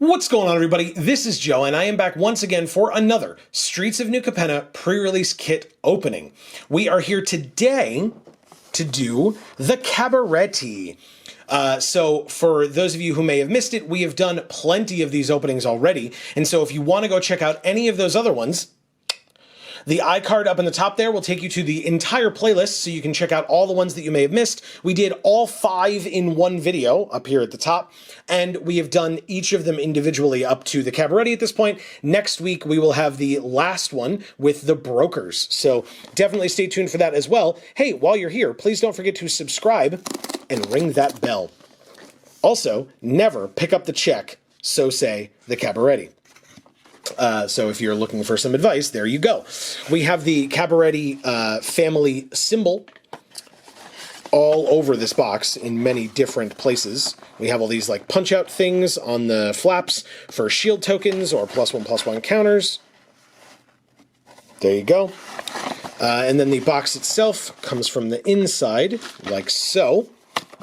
What's going on, everybody? This is Joe, and I am back once again for another Streets of New Capenna pre-release kit opening. We are here today to do the Cabaretti. So for those of you who may have missed it, we have done plenty of these openings already, and so if you want to go check out any of those other ones, the iCard up in the top there will take you to the entire playlist, so you can check out all the ones that you may have missed. We did all 5 in one video up here at the top, and we have done each of them individually up to the Cabaretti at this point. Next week, we will have the last one with the brokers, so definitely stay tuned for that as well. Hey, while you're here, please don't forget to subscribe and ring that bell. Also, never pick up the check, so say the Cabaretti. So if you're looking for some advice, there you go. We have the Cabaretti family symbol all over this box in many different places. We have all these like punch-out things on the flaps for shield tokens or +1/+1 counters. There you go. And then the box itself comes from the inside, like so.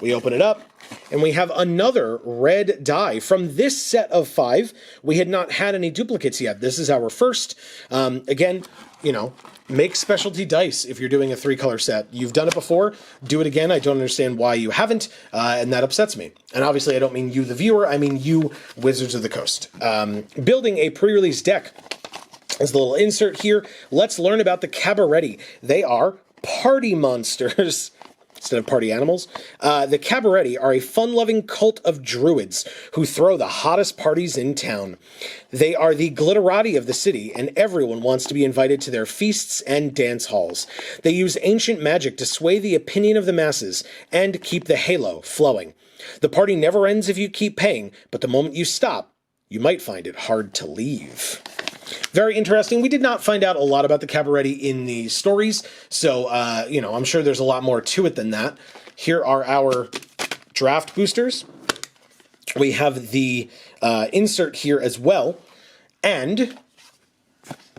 We open it up, and we have another red die. From this set of 5, we had not had any duplicates yet. This is our first. Again, you know, make specialty dice if you're doing a 3-color set. You've done it before, do it again. I don't understand why you haven't, and that upsets me. And obviously I don't mean you, the viewer, I mean you, Wizards of the Coast. Building a pre-release deck is the little insert here. Let's learn about the Cabaretti. They are party monsters. Instead of party animals. The Cabaretti are a fun-loving cult of druids who throw the hottest parties in town. They are the glitterati of the city, and everyone wants to be invited to their feasts and dance halls. They use ancient magic to sway the opinion of the masses and keep the halo flowing. The party never ends if you keep paying, but the moment you stop, you might find it hard to leave. Very interesting. We did not find out a lot about the Cabaretti in the stories, so, you know, I'm sure there's a lot more to it than that. Here are our draft boosters. We have the insert here as well, and,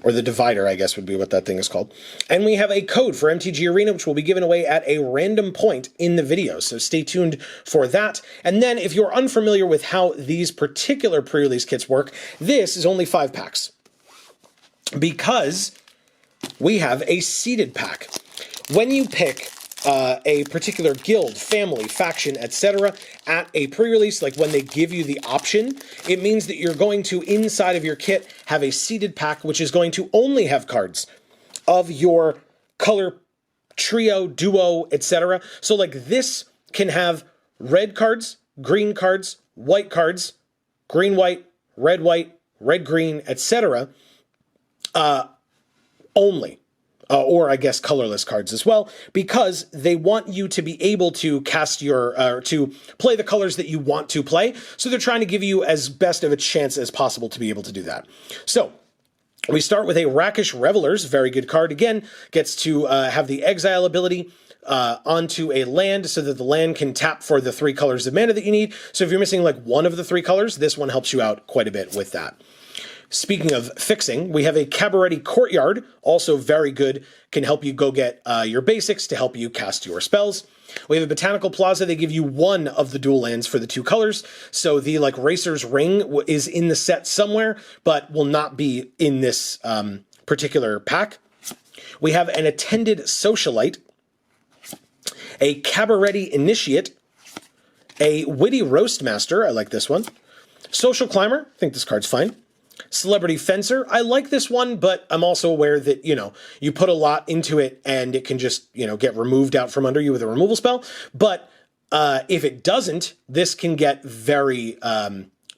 or the divider, I guess would be what that thing is called. And we have a code for MTG Arena, which will be given away at a random point in the video, so stay tuned for that. And then, if you're unfamiliar with how these particular pre-release kits work, this is only 5 packs. Because we have a seeded pack. When you pick a particular guild, family, faction, etc. at a pre-release, like when they give you the option, it means that you're going to, inside of your kit, have a seeded pack, which is going to only have cards of your color trio, duo, etc. So like this can have red cards, green cards, white cards, green, white, red, green, etc. Only, or I guess colorless cards as well, because they want you to be able to cast your, to play the colors that you want to play, so they're trying to give you as best of a chance as possible to be able to do that. So, we start with a Rakish Revelers, very good card, again, gets to have the exile ability onto a land so that the land can tap for the 3 colors of mana that you need. So if you're missing like one of the 3 colors, this one helps you out quite a bit with that. Speaking of fixing, we have a Cabaretti Courtyard, also very good, can help you go get your basics to help you cast your spells. We have a Botanical Plaza, they give you 1 of the dual lands for the 2 colors, so the like Racer's Ring is in the set somewhere, but will not be in this particular pack. We have an Attended Socialite, a Cabaretti Initiate, a Witty Roastmaster, I like this one, Social Climber, I think this card's fine. Celebrity Fencer, I like this one, but I'm also aware that, you know, you put a lot into it and it can just, you know, get removed out from under you with a removal spell. But if it doesn't, this can get very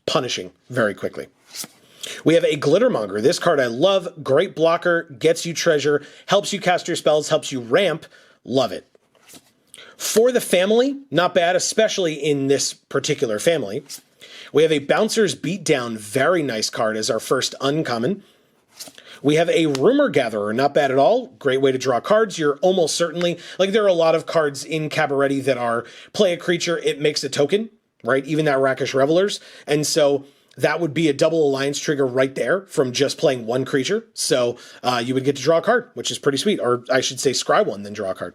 punishing very quickly. We have a Glittermonger. This card I love. Great blocker, gets you treasure, helps you cast your spells, helps you ramp. Love it. For the family, not bad, especially in this particular family. We have a Bouncer's Beatdown, very nice card as our first uncommon. We have a Rumor Gatherer, not bad at all. Great way to draw cards. You're almost certainly, like there are a lot of cards in Cabaretti that are play a creature, it makes a token, right? Even that Rakish Revelers. And so that would be a double alliance trigger right there from just playing 1 creature. So you would get to draw a card, which is pretty sweet. Or I should say scry 1, then draw a card.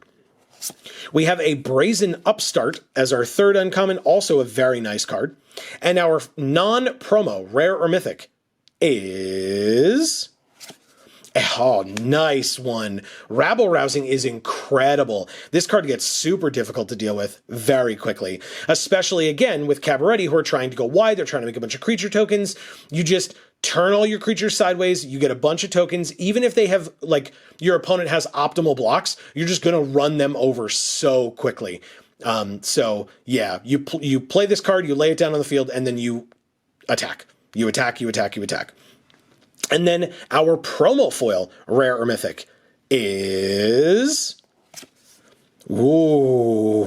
We have a Brazen Upstart as our third uncommon, also a very nice card. And our non-promo, rare or mythic, is... Oh, nice one. Rabble Rousing is incredible. This card gets super difficult to deal with very quickly, especially, again, with Cabaretti, who are trying to go wide. They're trying to make a bunch of creature tokens. You just turn all your creatures sideways. You get a bunch of tokens. Even if they have, like, your opponent has optimal blocks, you're just going to run them over so quickly. So, yeah, you play this card, you lay it down on the field, and then you attack. You attack, you attack, you attack. And then our promo foil, rare or mythic, is... Ooh.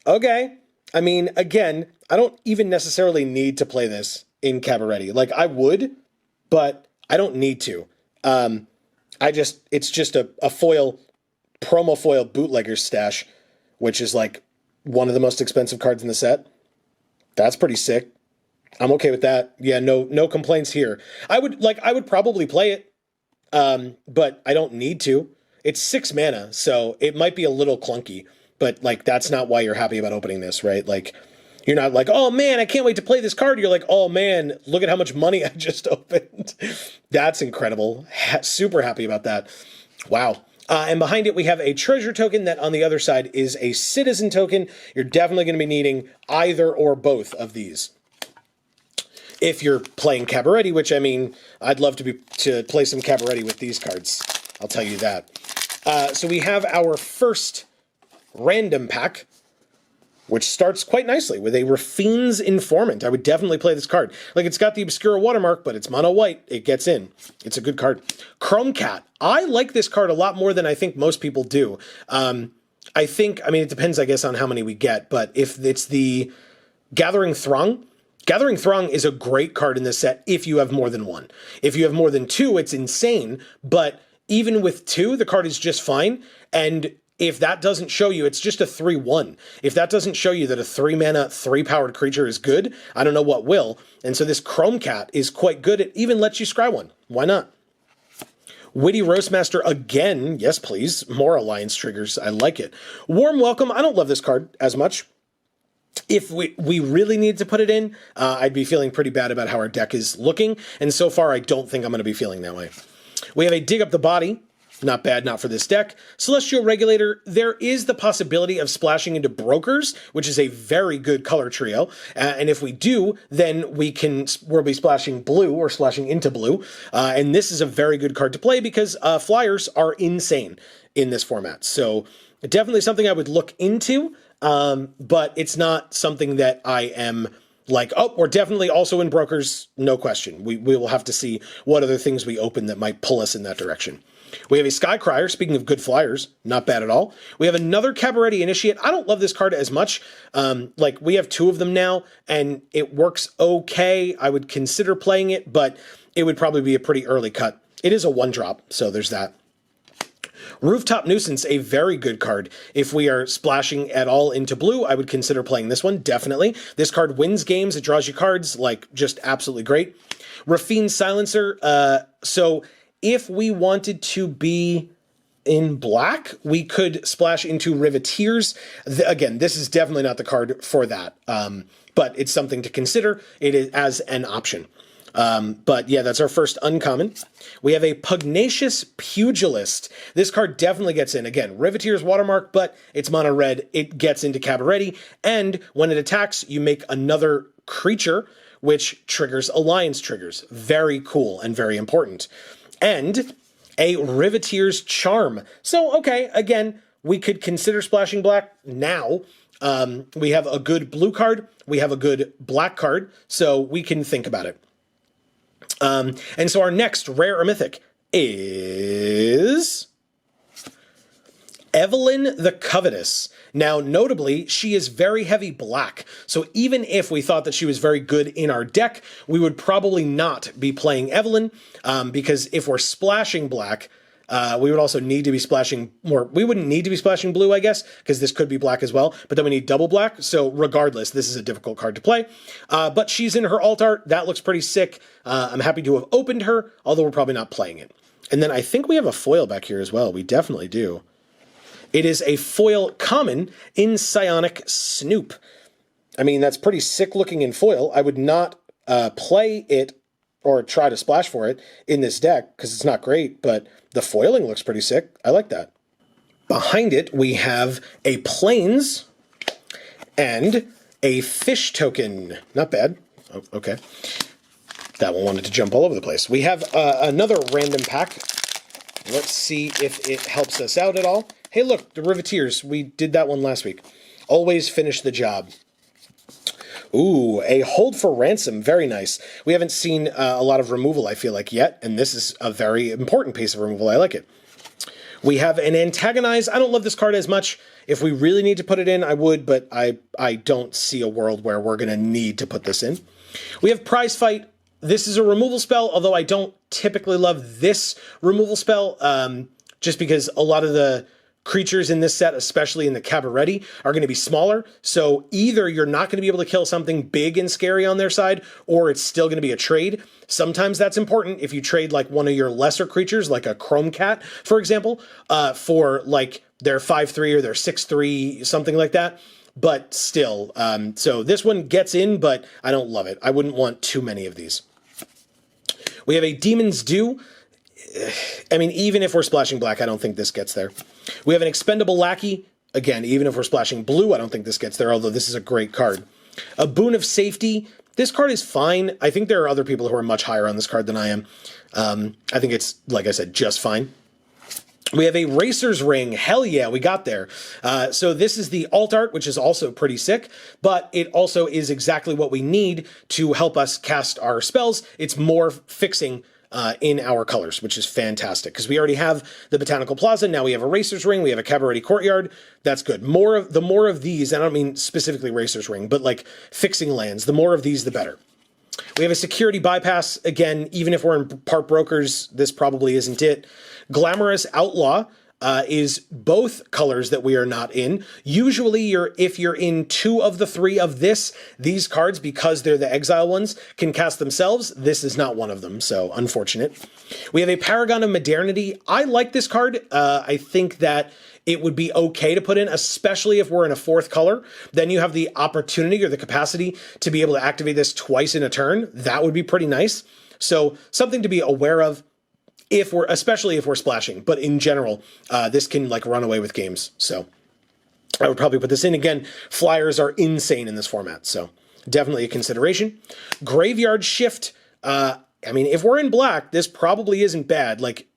Okay. I mean, again, I don't even necessarily need to play this in Cabaretti. Like, I would, but I don't need to. It's just a foil, promo foil bootlegger stash, which is like one of the most expensive cards in the set. That's pretty sick. I'm okay with that. Yeah, no complaints here. I would probably play it, but I don't need to. It's 6 mana, so it might be a little clunky, but like that's not why you're happy about opening this, right? Like you're not like, oh man, I can't wait to play this card. You're like, oh man, look at how much money I just opened. That's incredible. Super happy about that. Wow. And behind it, we have a treasure token that on the other side is a citizen token. You're definitely going to be needing either or both of these. If you're playing Cabaretti, which, I mean, I'd love to play some Cabaretti with these cards. I'll tell you that. So we have our first random pack, which starts quite nicely with a Rafine's Informant. I would definitely play this card. Like, it's got the Obscura watermark, but it's mono white. It gets in. It's a good card. Chrome Cat. I like this card a lot more than I think most people do. I mean, it depends, I guess, on how many we get, but if it's the Gathering Throng is a great card in this set if you have more than one. If you have more than 2, it's insane, but even with 2, the card is just fine, and if that doesn't show you, it's just a 3/1. If that doesn't show you that a 3-mana, 3-powered creature is good, I don't know what will, and so this Chrome Cat is quite good. It even lets you scry one. Why not? Witty Roastmaster again. Yes, please. More Alliance triggers. I like it. Warm Welcome. I don't love this card as much. If we really need to put it in, I'd be feeling pretty bad about how our deck is looking, and so far I don't think I'm going to be feeling that way. We have a Dig Up the Body. Not bad, not for this deck. Celestial Regulator, there is the possibility of splashing into Brokers, which is a very good color trio, and if we do, then we'll be splashing blue or splashing into blue, and this is a very good card to play because flyers are insane in this format, so definitely something I would look into. But it's not something that I am like, oh, we're definitely also in Brokers, no question. We will have to see what other things we open that might pull us in that direction. We have a Skycrier, speaking of good flyers, not bad at all. We have another Cabaretti Initiate. I don't love this card as much. Like, we have 2 of them now, and it works okay. I would consider playing it, but it would probably be a pretty early cut. It is a 1-drop, so there's that. Rooftop Nuisance, a very good card. If we are splashing at all into blue, I would consider playing this one, definitely. This card wins games, it draws you cards, like, just absolutely great. Rafine's Silencer, so if we wanted to be in black, we could splash into Riveteers. Again, this is definitely not the card for that, but it's something to consider. It is as an option. But yeah, that's our first uncommon. We have a Pugnacious Pugilist. This card definitely gets in. Again, Riveteer's watermark, but it's mono red. It gets into Cabaretti, and when it attacks, you make another creature, which triggers Alliance triggers. Very cool and very important. And a Riveteer's Charm. So, okay, again, we could consider splashing black now. We have a good blue card. We have a good black card, so we can think about it. And so our next rare or mythic is Evelyn the Covetous. Now, notably, she is very heavy black, so even if we thought that she was very good in our deck, we would probably not be playing Evelyn, because if we're splashing black, we would also need to be splashing more. We wouldn't need to be splashing blue, I guess, because this could be black as well, but then we need double black, so regardless, this is a difficult card to play. But she's in her alt art. That looks pretty sick. I'm happy to have opened her, although we're probably not playing it. And then I think we have a foil back here as well. We definitely do. It is a foil common in Psionic Snoop. I mean, that's pretty sick looking in foil. I would not play it or try to splash for it in this deck because it's not great, but the foiling looks pretty sick. I like that. Behind it, we have a Plains and a Fish token. Not bad. Oh, okay. That one wanted to jump all over the place. We have another random pack. Let's see if it helps us out at all. Hey, look, the Riveteers. We did that one last week. Always finish the job. Ooh, a Hold for Ransom. Very nice. We haven't seen a lot of removal, I feel like, yet, and this is a very important piece of removal. I like it. We have an Antagonize. I don't love this card as much. If we really need to put it in, I would, but I don't see a world where we're going to need to put this in. We have Prize Fight. This is a removal spell, although I don't typically love this removal spell, just because a lot of the creatures in this set, especially in the Cabaretti, are going to be smaller. So either you're not going to be able to kill something big and scary on their side, or it's still going to be a trade. Sometimes that's important if you trade like one of your lesser creatures, like a Chrome Cat, for example, for like their 5/3 or their 6/3, something like that. But still, so this one gets in, but I don't love it. I wouldn't want too many of these. We have a Demon's Due. I mean, even if we're splashing black, I don't think this gets there. We have an Expendable Lackey. Again, even if we're splashing blue, I don't think this gets there, although this is a great card. A Boon of Safety. This card is fine. I think there are other people who are much higher on this card than I am. I think it's, like I said, just fine. We have a Racer's Ring. Hell yeah, we got there. So this is the alt art, which is also pretty sick, but it also is exactly what we need to help us cast our spells. It's more fixing in our colors, which is fantastic, because we already have the Botanical Plaza. Now we have a Racer's Ring. We have a Cabaretti Courtyard. That's good. The more of these, and I don't mean specifically Racer's Ring, but like fixing lands, the more of these, the better. We have a Security Bypass. Again, even if we're in Part Brokers, this probably isn't it. Glamorous Outlaw is both colors that we are not in. Usually, if you're in 2 of the 3 of these cards, because they're the exile ones, can cast themselves. This is not one of them, so unfortunate. We have a Paragon of Modernity. I like this card. I think that it would be okay to put in, especially if we're in a 4th color. Then you have the opportunity or the capacity to be able to activate this twice in a turn. That would be pretty nice. So something to be aware of, especially if we're splashing. But in general, this can like run away with games. So I would probably put this in. Again, flyers are insane in this format, so definitely a consideration. Graveyard Shift. I mean, if we're in black, this probably isn't bad. Like,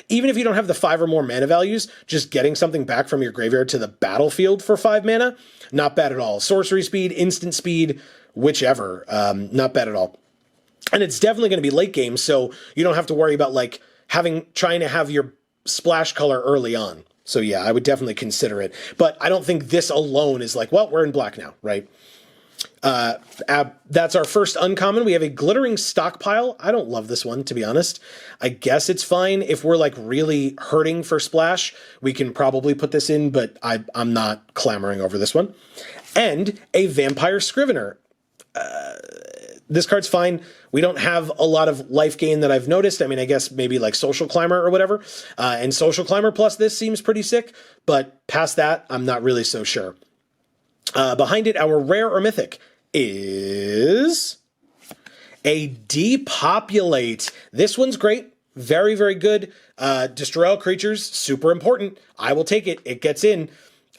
even if you don't have the 5 or more mana values, just getting something back from your graveyard to the battlefield for 5 mana, not bad at all. Sorcery speed, instant speed, whichever, not bad at all. And it's definitely going to be late game, so you don't have to worry about like trying to have your splash color early on. So yeah, I would definitely consider it. But I don't think this alone is like, well, we're in black now, right? That's our first uncommon. We have a Glittering Stockpile. I don't love this one, to be honest. I guess it's fine. If we're like really hurting for splash, we can probably put this in, but I'm not clamoring over this one. And a Vampire Scrivener. This card's fine. We don't have a lot of life gain that I've noticed. I mean, I guess maybe like Social Climber or whatever. And Social Climber plus this seems pretty sick, but past that, I'm not really so sure. Behind it, our rare or mythic is a Depopulate. This one's great. Very, very good. Destroy all creatures, super important. I will take it. It gets in.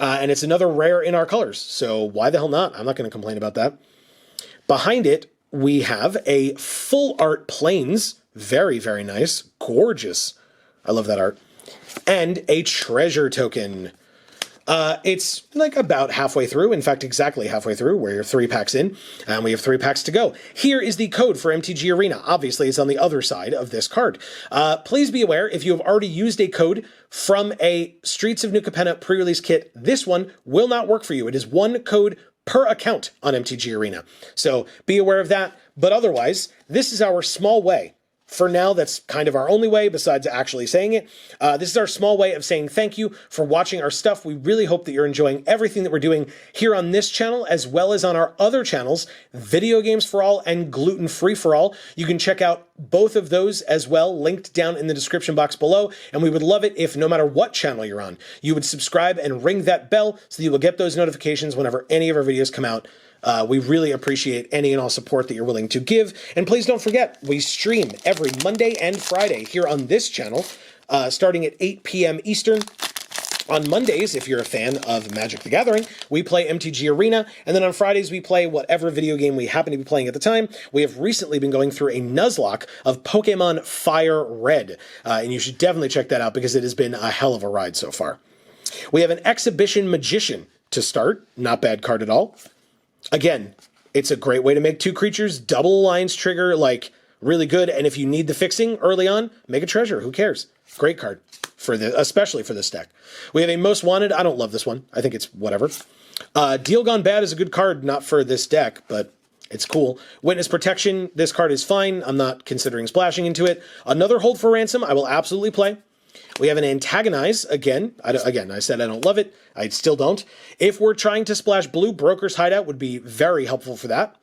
And it's another rare in our colors. So why the hell not? I'm not going to complain about that. Behind it, we have a Full Art Plains. Very, very nice. Gorgeous. I love that art. And a Treasure Token. It's like about halfway through. In fact, exactly halfway through. We're 3 packs in, and we have 3 packs to go. Here is the code for MTG Arena. Obviously, it's on the other side of this card. Please be aware, if you have already used a code from a Streets of New Capenna pre-release kit, this one will not work for you. It is 1 code per account on MTG Arena. So be aware of that. But otherwise, this is our small way for now, that's kind of our only way besides actually saying it. This is our small way of saying thank you for watching our stuff. We really hope that you're enjoying everything that we're doing here on this channel, as well as on our other channels, Video Games for All and Gluten Free for All. You can check out both of those as well, linked down in the description box below. And we would love it if no matter what channel you're on, you would subscribe and ring that bell so that you will get those notifications whenever any of our videos come out. We really appreciate any and all support that you're willing to give. And please don't forget, we stream every Monday and Friday here on this channel, starting at 8 p.m. Eastern. On Mondays, if you're a fan of Magic the Gathering, we play MTG Arena, and then on Fridays we play whatever video game we happen to be playing at the time. We have recently been going through a Nuzlocke of Pokemon Fire Red, and you should definitely check that out because it has been a hell of a ride so far. We have an Exhibition Magician to start, not bad card at all. Again, it's a great way to make 2 creatures, double alliance trigger, like really good, and if you need the fixing early on, make a treasure, who cares? Great card. Especially for this deck. We have a Most Wanted. I don't love this one. I think it's whatever. Deal Gone Bad is a good card, not for this deck, but it's cool. Witness Protection, this card is fine. I'm not considering splashing into it. Another Hold for Ransom, I will absolutely play. We have an Antagonize, again. I said I don't love it. I still don't. If we're trying to splash blue, Broker's Hideout would be very helpful for that.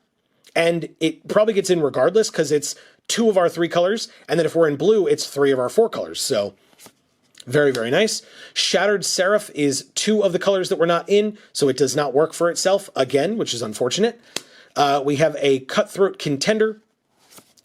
And it probably gets in regardless because it's 2 of our 3 colors. And then if we're in blue, it's 3 of our 4 colors. So very, very nice. Shattered Seraph is 2 of the colors that we're not in, so it does not work for itself again, which is unfortunate. We have a Cutthroat Contender.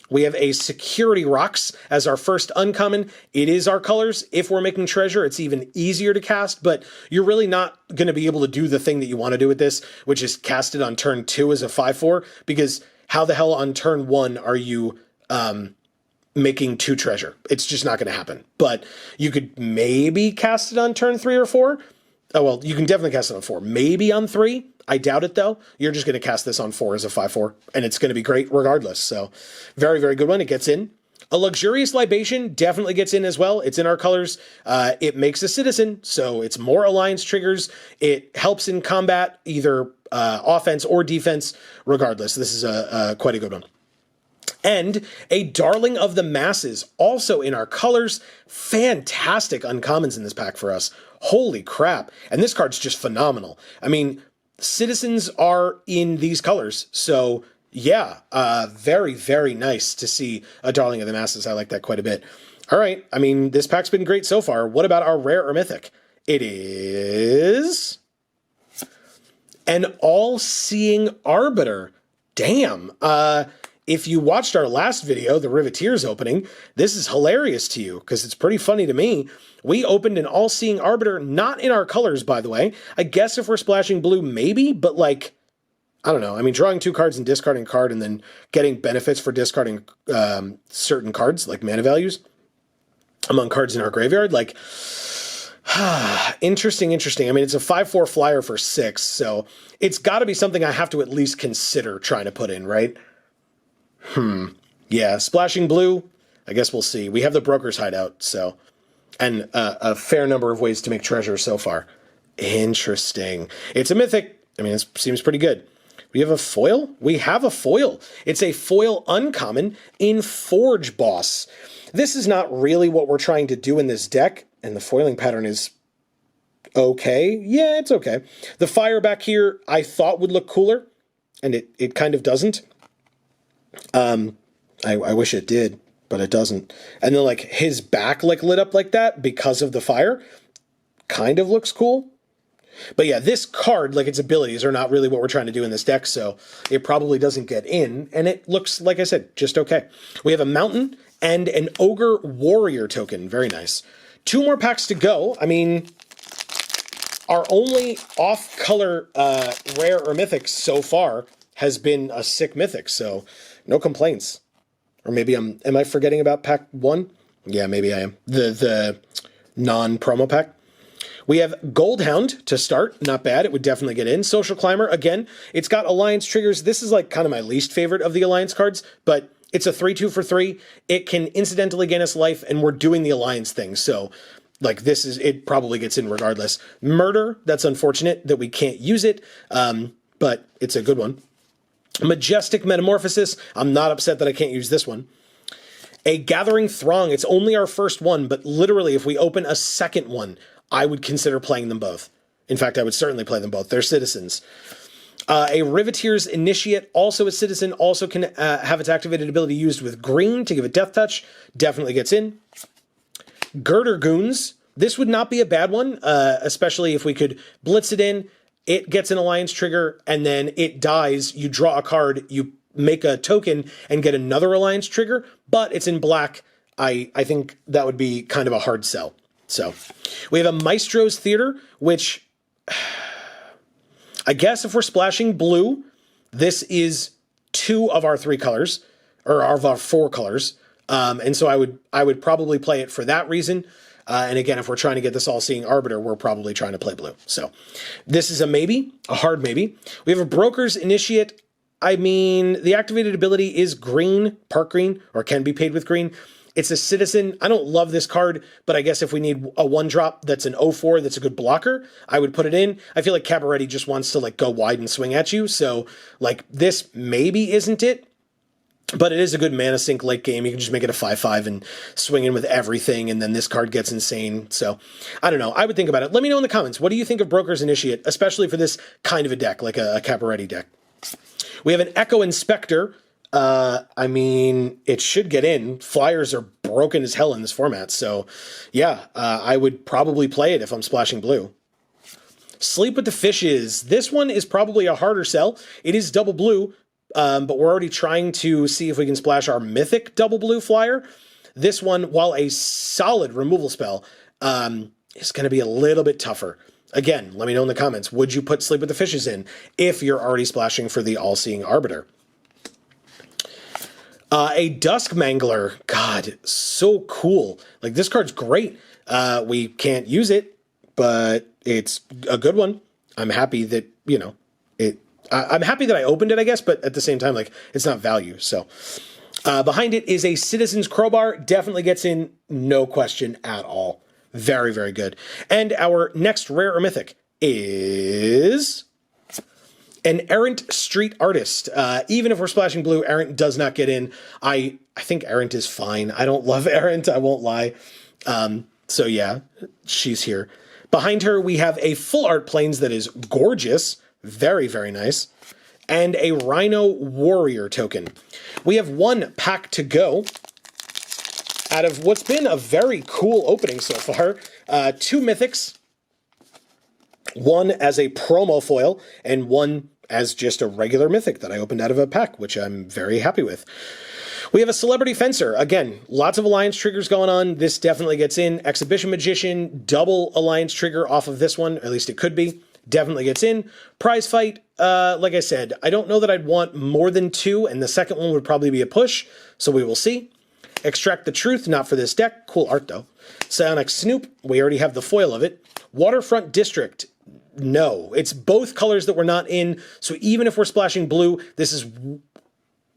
We have a Security Rocks as our first uncommon. It is our colors. If we're making treasure, it's even easier to cast, but you're really not going to be able to do the thing that you want to do with this, which is cast it on turn 2 as a 5/4, because how the hell on turn 1 are you making 2 treasure? It's just not going to happen. But you could maybe cast it on turn 3 or 4. Oh, well, you can definitely cast it on 4. Maybe on 3. I doubt it, though. You're just going to cast this on 4 as a 5/4, and it's going to be great regardless. So very, very good one. It gets in. A Luxurious Libation definitely gets in as well. It's in our colors. It makes a citizen, so it's more alliance triggers. It helps in combat, either offense or defense. Regardless, this is quite a good one. And a Darling of the Masses, also in our colors. Fantastic uncommons in this pack for us. Holy crap. And this card's just phenomenal. I mean, citizens are in these colors. So yeah, very, very nice to see a Darling of the Masses. I like that quite a bit. All right. I mean, this pack's been great so far. What about our rare or mythic? It is an All-Seeing Arbiter. Damn. If you watched our last video, the Riveteers opening, this is hilarious to you because it's pretty funny to me. We opened an All-Seeing Arbiter, not in our colors, by the way. I guess if we're splashing blue, maybe, but like, I don't know. I mean, drawing 2 cards and discarding a card and then getting benefits for discarding certain cards, like mana values, among cards in our graveyard, like, interesting. I mean, it's a 5/4 flyer for 6, so it's got to be something I have to at least consider trying to put in, right? Yeah, splashing blue, I guess we'll see. We have the Broker's Hideout, so, and a fair number of ways to make treasure so far. Interesting. It's a mythic. I mean, it seems pretty good. We have a foil? We have a foil. It's a foil uncommon in Forge Boss. This is not really what we're trying to do in this deck, and the foiling pattern is okay. Yeah, it's okay. The fire back here I thought would look cooler, and it kind of doesn't. I wish it did, but it doesn't. And then like his back like lit up like that because of the fire kind of looks cool. But yeah, this card, like its abilities are not really what we're trying to do in this deck, so it probably doesn't get in, and it looks, like I said, just okay. We have a Mountain and an Ogre Warrior token. Very nice. 2 more packs to go. I mean, our only off-color rare or mythic so far has been a sick mythic, so no complaints. Or maybe am I forgetting about pack 1? Yeah, maybe I am. The non-promo pack. We have Goldhound to start. Not bad. It would definitely get in. Social Climber, again, it's got alliance triggers. This is like kind of my least favorite of the alliance cards, but it's a 3/2 for 3. It can incidentally gain us life, and we're doing the alliance thing, so like this is, it probably gets in regardless. Murder, that's unfortunate that we can't use it, but it's a good one. Majestic Metamorphosis, I'm not upset that I can't use this one. A Gathering Throng. It's only our first one, but literally if we open a second one, I would consider playing them both. In fact, I would certainly play them both. They're citizens. A Riveteer's Initiate, also a citizen, also can have its activated ability used with green to give it Death Touch. Definitely gets in. Girder Goons. This would not be a bad one, especially if we could blitz it in. It gets an alliance trigger, and then it dies. You draw a card, you make a token, and get another alliance trigger, but it's in black. I think that would be kind of a hard sell. So we have a Maestro's Theater, which I guess if we're splashing blue, this is 2 of our 3 colors, or of our 4 colors. And so I would probably play it for that reason. And again, if we're trying to get this All-Seeing Arbiter, we're probably trying to play blue. So this is a maybe, a hard maybe. We have a Broker's Initiate. I mean, the activated ability is green, park green, or can be paid with green. It's a citizen. I don't love this card, but I guess if we need a 1-drop that's an 0/4 that's a good blocker, I would put it in. I feel like Cabaretti just wants to like go wide and swing at you. So like this maybe isn't it, but it is a good mana sink late game. You can just make it a 5/5 and swing in with everything, and then this card gets insane. So I don't know. I would think about it. Let me know in the comments. What do you think of Broker's Initiate, especially for this kind of a deck, like a Cabaretti deck? We have an Echo Inspector. I mean, it should get in. Flyers are broken as hell in this format. So yeah, I would probably play it if I'm splashing blue. Sleep with the Fishes. This one is probably a harder sell. It is double blue, but we're already trying to see if we can splash our mythic double blue flyer. This one, while a solid removal spell, is going to be a little bit tougher. Again, let me know in the comments. Would you put Sleep with the Fishes in if you're already splashing for the All-Seeing Arbiter? A Dusk Mangler. God, so cool. Like, this card's great. We can't use it, but it's a good one. I'm happy that, you know, I'm happy that I opened it, I guess, but at the same time, like, it's not value. So behind it is a Citizen's Crowbar. Definitely gets in, no question at all. Very, very good. And our next rare or mythic is an Errant Street Artist. Even if we're splashing blue, Errant does not get in. I think Errant is fine. I don't love Errant, I won't lie. So yeah, she's here. Behind her, we have a full art Plains that is gorgeous. Very, very nice. And a Rhino Warrior token. We have 1 pack to go out of what's been a very cool opening so far. 2 mythics. 1 as a promo foil, and 1 as just a regular mythic that I opened out of a pack, which I'm very happy with. We have a Celebrity Fencer. Again, lots of alliance triggers going on. This definitely gets in. Exhibition Magician, double alliance trigger off of this one, or at least it could be. Definitely gets in. Prize Fight, like I said, I don't know that I'd want more than 2, and the second one would probably be a push, so we will see. Extract the Truth, not for this deck. Cool art, though. Psionic Snoop, we already have the foil of it. Waterfront District, no. It's both colors that we're not in, so even if we're splashing blue, this is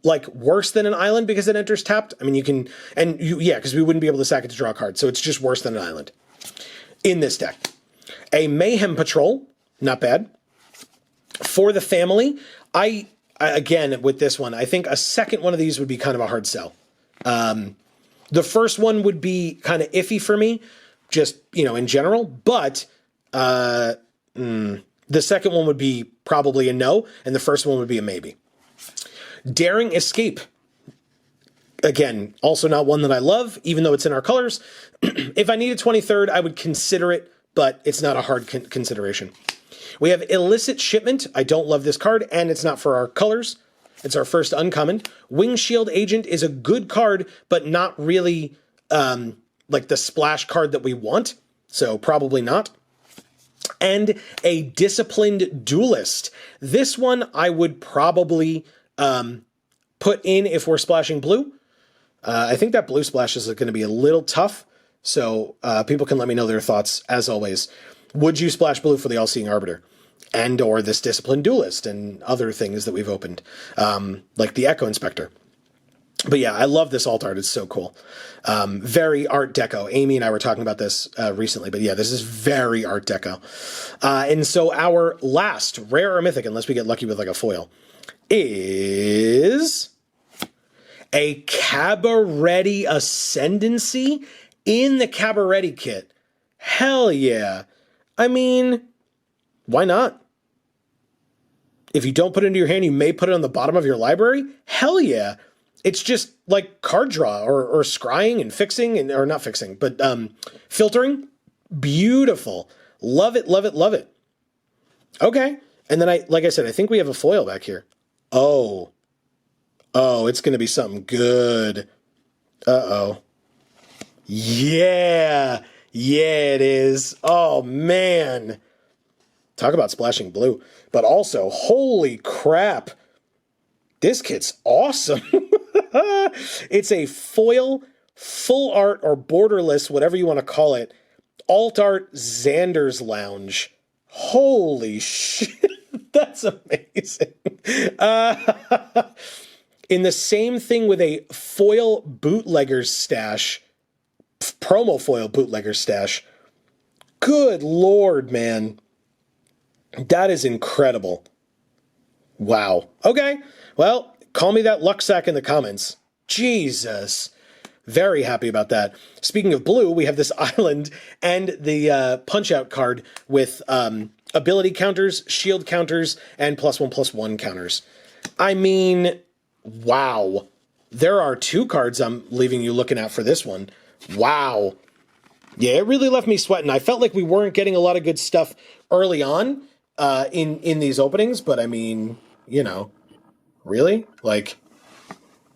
like worse than an island because it enters tapped. I mean, you can, and you, yeah, because we wouldn't be able to sack it to draw a card, so it's just worse than an island in this deck. A Mayhem Patrol, not bad. For the family, I again, with this one, I think a second one of these would be kind of a hard sell. The first one would be kind of iffy for me, just, you know, in general, but the second one would be probably a no, and the first one would be a maybe. Daring Escape. Again, also not one that I love, even though it's in our colors. If I needed 23rd, I would consider it, but it's not a hard consideration. We have Illicit Shipment. I don't love this card, and it's not for our colors. It's our first uncommon. Windshield Agent is a good card, but not really like the splash card that we want, so probably not. And a Disciplined Duelist. This one I would probably put in if we're splashing blue. I think that blue splash is going to be a little tough, so people can let me know their thoughts, as always. Would you splash blue for the All-Seeing Arbiter? And or this Disciplined Duelist and other things that we've opened, like the Echo Inspector. But yeah, I love this alt art. It's so cool. Very Art Deco. Amy and I were talking about this recently, but yeah, this is very Art Deco. And so our last rare or mythic, unless we get lucky with like a foil, is A Cabaretti Ascendancy in the Cabaretti kit. Hell yeah. I mean, why not? If you don't put it into your hand, you may put it on the bottom of your library. Hell yeah. It's just like card draw or scrying and fixing, and or not fixing, but filtering. Beautiful. Love it, love it, love it. Okay. And then like I said, I think we have a foil back here. Oh, it's going to be something good. Uh-oh. Yeah, it is. Oh, man. Talk about splashing blue. But also, holy crap. This kit's awesome. It's a foil, full art, or borderless, whatever you want to call it, alt art Xander's Lounge. Holy shit. That's amazing. In the same thing with a foil bootlegger's stash, promo foil bootlegger's stash. Good Lord, man. That is incredible. Wow. Okay. Well, call me that luck sack in the comments. Jesus. Very happy about that. Speaking of blue, we have this island and the punch-out card with ability counters, shield counters, and +1/+1 counters. I mean, wow. There are 2 cards I'm leaving you looking at for this one. Wow. Yeah, it really left me sweating. I felt like we weren't getting a lot of good stuff early on in these openings, but I mean, you know, really? Like,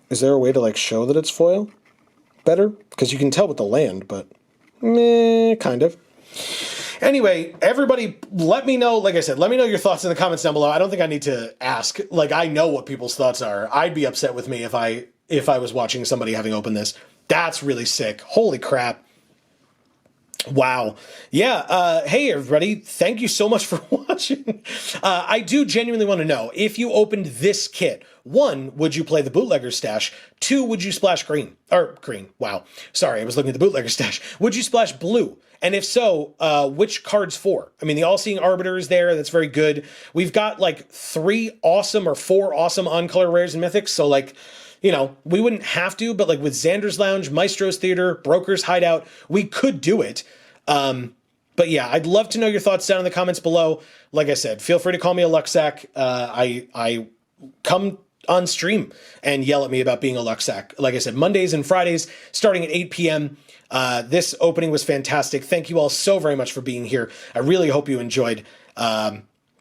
is there a way to like show that it's foil better? Because you can tell with the land, but kind of. Anyway, everybody, let me know, like I said, let me know your thoughts in the comments down below. I don't think I need to ask. Like, I know what people's thoughts are. I'd be upset with me if I was watching somebody having opened this. That's really sick. Holy crap. Wow. Yeah. Hey, everybody. Thank you so much for watching. I do genuinely want to know, if you opened this kit, 1, would you play the bootlegger stash? 2, would you splash green? Or green. Wow. Sorry, I was looking at the bootlegger stash. Would you splash blue? And if so, which cards for? I mean, the All-Seeing Arbiter is there. That's very good. We've got like 3 awesome or 4 awesome on-color rares and mythics. So like, you know, we wouldn't have to, but like with Xander's Lounge, Maestro's Theater, Broker's Hideout, we could do it. But yeah, I'd love to know your thoughts down in the comments below. Like I said, feel free to call me a luck sack. I come on stream and yell at me about being a luck sack. Like I said, Mondays and Fridays starting at 8 p.m. This opening was fantastic. Thank you all so very much for being here. I really hope you enjoyed.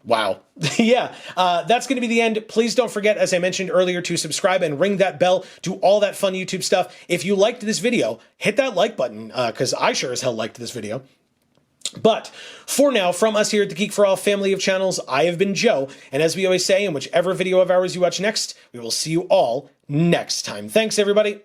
Wow. Yeah, that's going to be the end. Please don't forget, as I mentioned earlier, to subscribe and ring that bell, do all that fun YouTube stuff. If you liked this video, hit that like button, because I sure as hell liked this video. But for now, from us here at the Geek for All family of channels, I have been Joe, and as we always say, in whichever video of ours you watch next, we will see you all next time. Thanks, everybody.